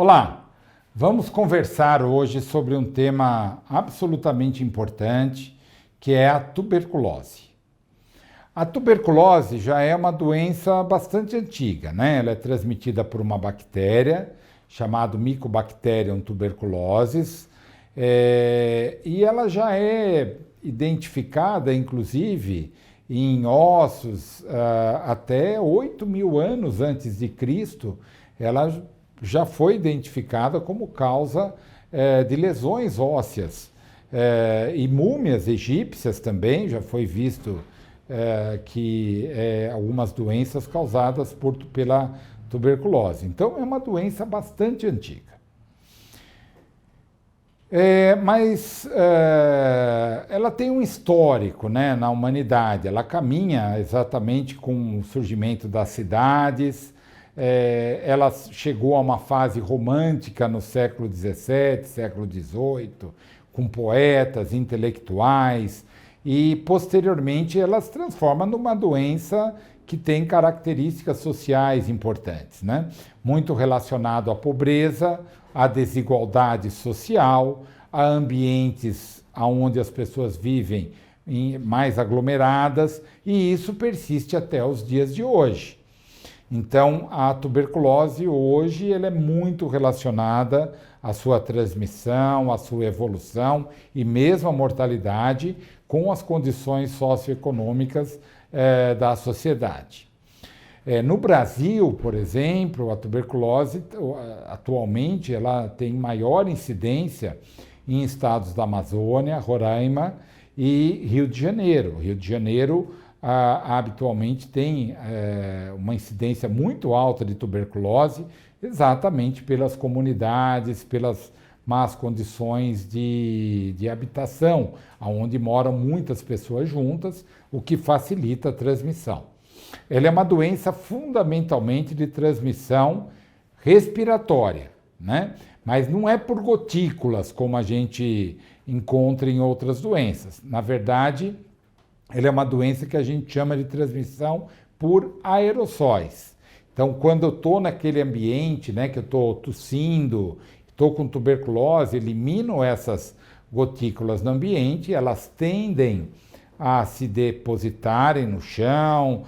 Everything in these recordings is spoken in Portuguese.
Olá, vamos conversar hoje sobre um tema absolutamente importante, que é a tuberculose. A tuberculose já é uma doença bastante antiga, né? Ela é transmitida por uma bactéria chamada Mycobacterium tuberculosis, e ela já é identificada, inclusive, em ossos até 8.000 anos antes de Cristo. Ela já foi identificada como causa de lesões ósseas. E múmias egípcias também já foi visto que algumas doenças causadas pela tuberculose. Então, é uma doença bastante antiga. Mas ela tem um histórico, né, na humanidade. Ela caminha exatamente com o surgimento das cidades. Ela chegou a uma fase romântica no século XVII, século XVIII, com poetas, intelectuais, e posteriormente ela se transforma numa doença que tem características sociais importantes, né? Muito relacionado à pobreza, à desigualdade social, a ambientes onde as pessoas vivem mais aglomeradas, e isso persiste até os dias de hoje. Então, a tuberculose hoje ela é muito relacionada à sua transmissão, à sua evolução e mesmo à mortalidade com as condições socioeconômicas da sociedade. No Brasil, por exemplo, a tuberculose atualmente ela tem maior incidência em estados da Amazônia, Roraima e Rio de Janeiro. Rio de Janeiro habitualmente tem uma incidência muito alta de tuberculose, exatamente pelas comunidades, pelas más condições de habitação, onde moram muitas pessoas juntas, o que facilita a transmissão. Ela é uma doença fundamentalmente de transmissão respiratória, né? Mas não é por gotículas, como a gente encontra em outras doenças. Na verdade, ela é uma doença que a gente chama de transmissão por aerossóis. Então, quando eu estou naquele ambiente, né, que eu estou tossindo, estou com tuberculose, elimino essas gotículas no ambiente, elas tendem a se depositarem no chão,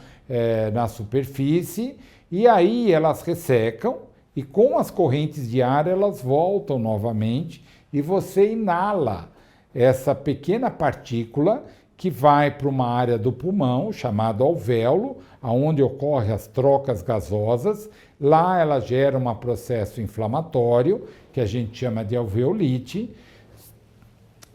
na superfície, e aí elas ressecam, e com as correntes de ar elas voltam novamente, e você inala essa pequena partícula que vai para uma área do pulmão, chamada alvéolo, onde ocorrem as trocas gasosas. Lá ela gera um processo inflamatório, que a gente chama de alveolite,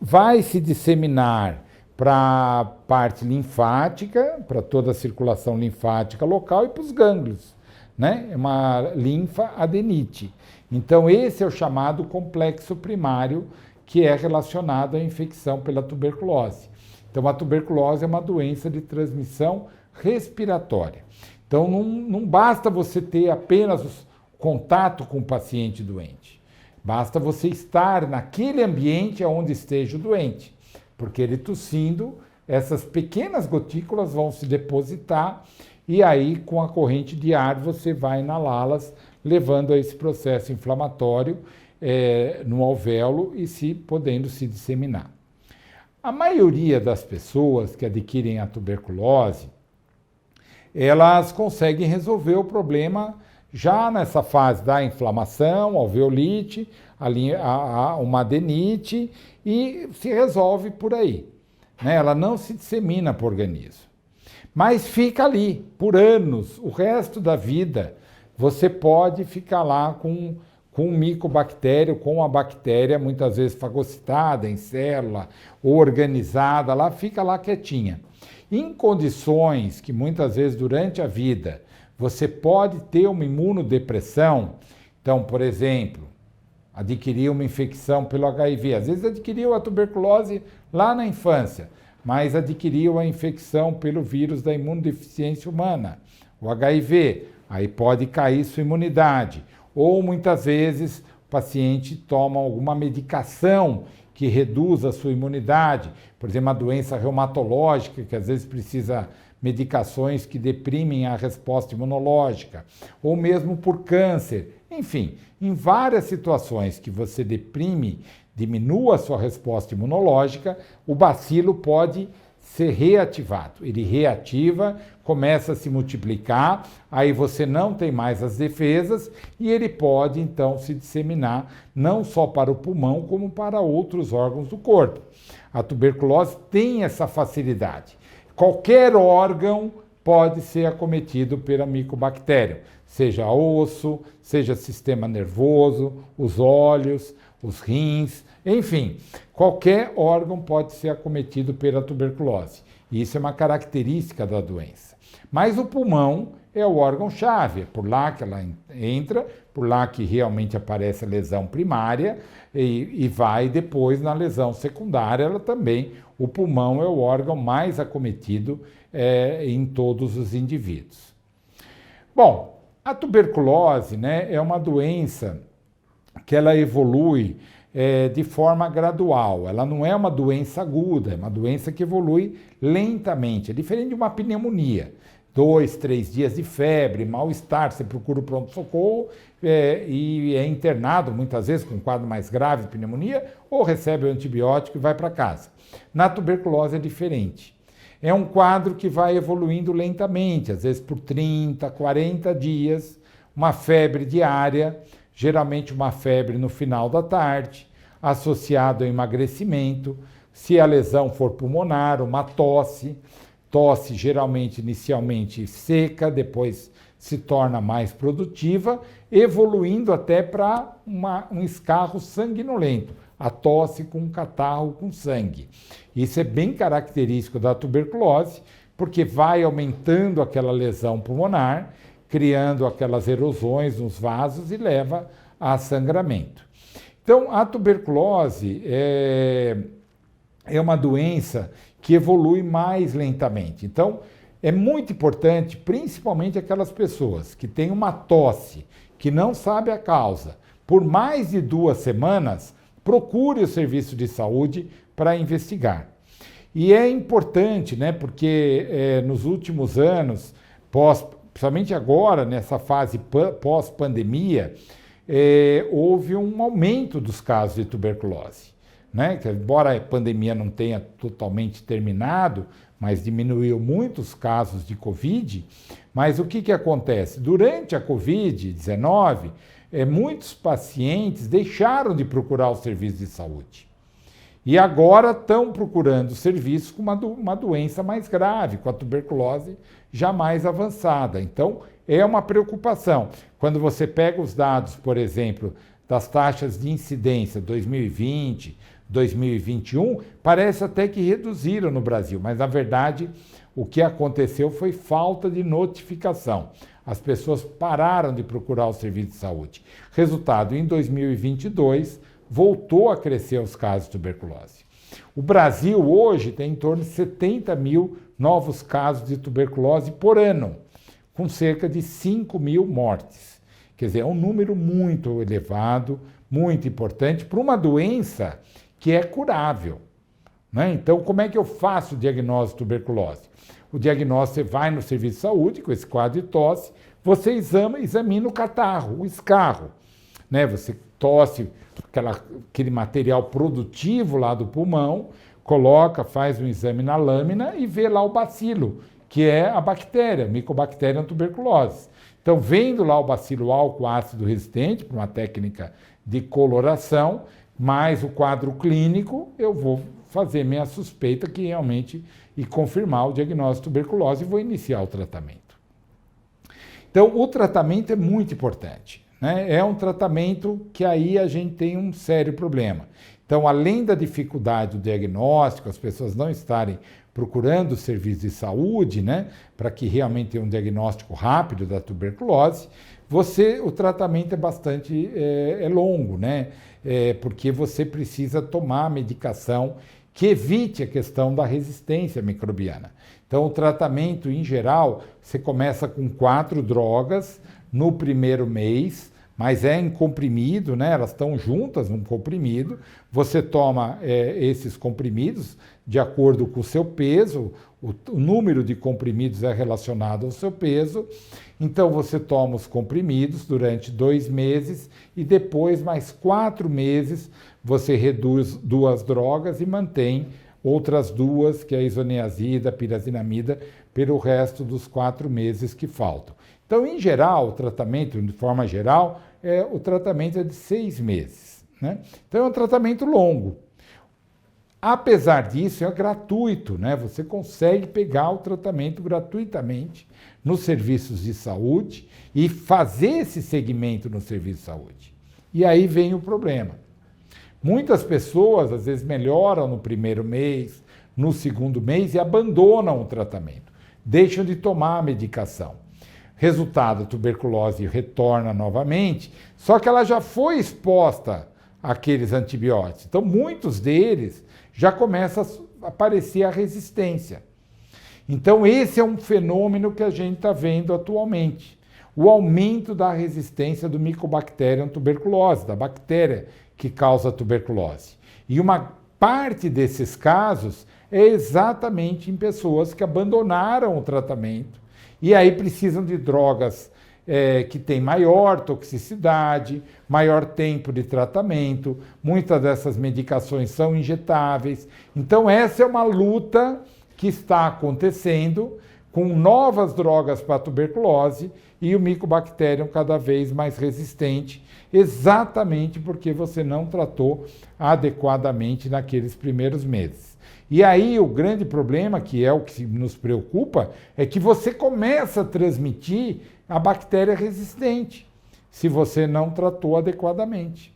vai se disseminar para a parte linfática, para toda a circulação linfática local e para os gânglios, né? É uma linfadenite. Então, esse é o chamado complexo primário, que é relacionado à infecção pela tuberculose. Então, a tuberculose é uma doença de transmissão respiratória. Então, não basta você ter apenas o contato com o paciente doente. Basta você estar naquele ambiente onde esteja o doente. Porque ele tossindo, essas pequenas gotículas vão se depositar e aí, com a corrente de ar, você vai inalá-las, levando a esse processo inflamatório no alvéolo e podendo se disseminar. A maioria das pessoas que adquirem a tuberculose, elas conseguem resolver o problema já nessa fase da inflamação, alveolite, uma adenite, e se resolve por aí, né? Ela não se dissemina para o organismo. Mas fica ali por anos, o resto da vida. Você pode ficar lá com um micobactério, com a bactéria, muitas vezes fagocitada em célula, ou organizada, fica lá quietinha. Em condições que muitas vezes durante a vida você pode ter uma imunodepressão, então, por exemplo, adquiriu uma infecção pelo HIV, às vezes adquiriu a tuberculose lá na infância, mas adquiriu a infecção pelo vírus da imunodeficiência humana, o HIV, aí pode cair sua imunidade. Ou muitas vezes o paciente toma alguma medicação que reduz a sua imunidade, por exemplo, uma doença reumatológica, que às vezes precisa medicações que deprimem a resposta imunológica, ou mesmo por câncer. Enfim, em várias situações que você deprime, diminua a sua resposta imunológica, o bacilo pode ser reativado. Ele reativa, começa a se multiplicar, aí você não tem mais as defesas e ele pode então se disseminar não só para o pulmão, como para outros órgãos do corpo. A tuberculose tem essa facilidade. Qualquer órgão pode ser acometido pela micobactéria, seja osso, seja sistema nervoso, os olhos, os rins, enfim, qualquer órgão pode ser acometido pela tuberculose. Isso é uma característica da doença. Mas o pulmão é o órgão-chave, é por lá que ela entra, por lá que realmente aparece a lesão primária e vai depois na lesão secundária, ela também, o pulmão é o órgão mais acometido em todos os indivíduos. Bom, a tuberculose, né, é uma doença que ela evolui de forma gradual. Ela não é uma doença aguda, é uma doença que evolui lentamente. É diferente de uma pneumonia. 2, 3 dias de febre, mal-estar, você procura o pronto-socorro e é internado, muitas vezes, com um quadro mais grave de pneumonia, ou recebe o antibiótico e vai para casa. Na tuberculose é diferente. É um quadro que vai evoluindo lentamente, às vezes por 30, 40 dias, uma febre diária, geralmente uma febre no final da tarde, associado ao emagrecimento, se a lesão for pulmonar, uma tosse geralmente inicialmente seca, depois se torna mais produtiva, evoluindo até para um escarro sanguinolento, a tosse com catarro com sangue. Isso é bem característico da tuberculose, porque vai aumentando aquela lesão pulmonar, criando aquelas erosões nos vasos e leva a sangramento. Então, a tuberculose é uma doença que evolui mais lentamente. Então, é muito importante, principalmente aquelas pessoas que têm uma tosse, que não sabe a causa, por mais de 2 semanas, procure o serviço de saúde para investigar. E é importante, né, porque nos últimos anos, principalmente agora, nessa fase pós-pandemia, houve um aumento dos casos de tuberculose. Né? Embora a pandemia não tenha totalmente terminado, mas diminuiu muitos casos de Covid. Mas o que acontece? Durante a Covid-19, muitos pacientes deixaram de procurar o serviço de saúde. E agora estão procurando serviço com uma doença mais grave, com a tuberculose já mais avançada. Então, é uma preocupação. Quando você pega os dados, por exemplo, das taxas de incidência 2020, 2021, parece até que reduziram no Brasil, mas na verdade o que aconteceu foi falta de notificação. As pessoas pararam de procurar o serviço de saúde. Resultado, em 2022, voltou a crescer os casos de tuberculose. O Brasil hoje tem em torno de 70 mil novos casos de tuberculose por ano, com cerca de 5 mil mortes. Quer dizer, é um número muito elevado, muito importante para uma doença que é curável. Né? Então, como é que eu faço o diagnóstico de tuberculose? O diagnóstico, você vai no serviço de saúde com esse quadro de tosse, você examina o catarro, o escarro. Né? Você tosse aquele material produtivo lá do pulmão, faz um exame na lâmina e vê lá o bacilo, que é a bactéria, Mycobacterium tuberculosis. Então, vendo lá o bacilo álcool ácido resistente, por uma técnica de coloração, mais o quadro clínico, eu vou fazer minha suspeita que realmente e confirmar o diagnóstico de tuberculose e vou iniciar o tratamento. Então, o tratamento é muito importante. Né? É um tratamento que aí a gente tem um sério problema. Então, além da dificuldade do diagnóstico, as pessoas não estarem procurando o serviço de saúde, né, para que realmente tenha um diagnóstico rápido da tuberculose, o tratamento é bastante longo, né? Porque você precisa tomar medicação que evite a questão da resistência microbiana. Então, o tratamento, em geral, você começa com 4 drogas no primeiro mês, mas é em comprimido, né? Elas estão juntas num comprimido. Você toma esses comprimidos de acordo com o seu peso, o número de comprimidos é relacionado ao seu peso. Então você toma os comprimidos durante 2 meses e depois mais 4 meses você reduz 2 drogas e mantém outras 2, que é a isoniazida, a pirazinamida, pelo resto dos 4 meses que faltam. Então, em geral, o tratamento, de forma geral, o tratamento é de 6 meses, né? Então, é um tratamento longo. Apesar disso, é gratuito, né? Você consegue pegar o tratamento gratuitamente nos serviços de saúde e fazer esse segmento no serviço de saúde. E aí vem o problema. Muitas pessoas, às vezes, melhoram no primeiro mês, no segundo mês e abandonam o tratamento, deixam de tomar a medicação. Resultado, a tuberculose retorna novamente, só que ela já foi exposta àqueles antibióticos. Então, muitos deles já começa a aparecer a resistência. Então, esse é um fenômeno que a gente está vendo atualmente. O aumento da resistência do Mycobacterium tuberculose, da bactéria que causa a tuberculose. E uma parte desses casos é exatamente em pessoas que abandonaram o tratamento e aí precisam de drogas que têm maior toxicidade, maior tempo de tratamento. Muitas dessas medicações são injetáveis. Então, essa é uma luta que está acontecendo com novas drogas para a tuberculose e o Mycobacterium cada vez mais resistente, exatamente porque você não tratou adequadamente naqueles primeiros meses. E aí o grande problema, que é o que nos preocupa, é que você começa a transmitir a bactéria resistente, se você não tratou adequadamente.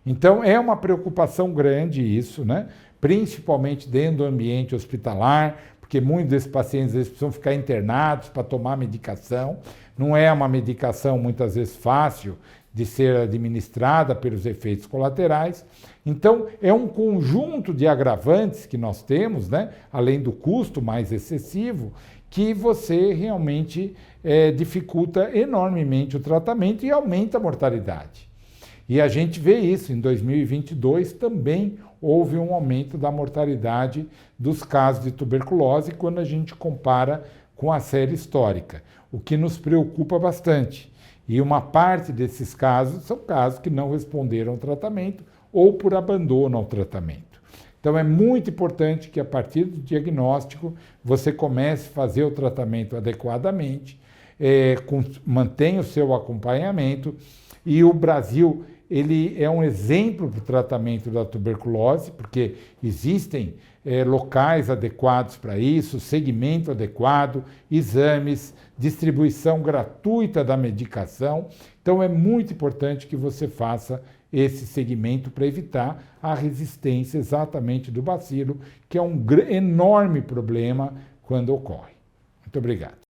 Então é uma preocupação grande isso, né? Principalmente dentro do ambiente hospitalar, porque muitos desses pacientes eles precisam ficar internados para tomar medicação. Não é uma medicação muitas vezes fácil de ser administrada pelos efeitos colaterais. Então, é um conjunto de agravantes que nós temos, né, além do custo mais excessivo, que você realmente dificulta enormemente o tratamento e aumenta a mortalidade. E a gente vê isso, em 2022 também houve um aumento da mortalidade dos casos de tuberculose quando a gente compara com a série histórica, o que nos preocupa bastante. E uma parte desses casos são casos que não responderam ao tratamento ou por abandono ao tratamento. Então é muito importante que a partir do diagnóstico você comece a fazer o tratamento adequadamente, mantenha o seu acompanhamento e o Brasil ele é um exemplo para o tratamento da tuberculose, porque existem locais adequados para isso, segmento adequado, exames, distribuição gratuita da medicação. Então é muito importante que você faça esse segmento para evitar a resistência exatamente do bacilo, que é um enorme problema quando ocorre. Muito obrigado.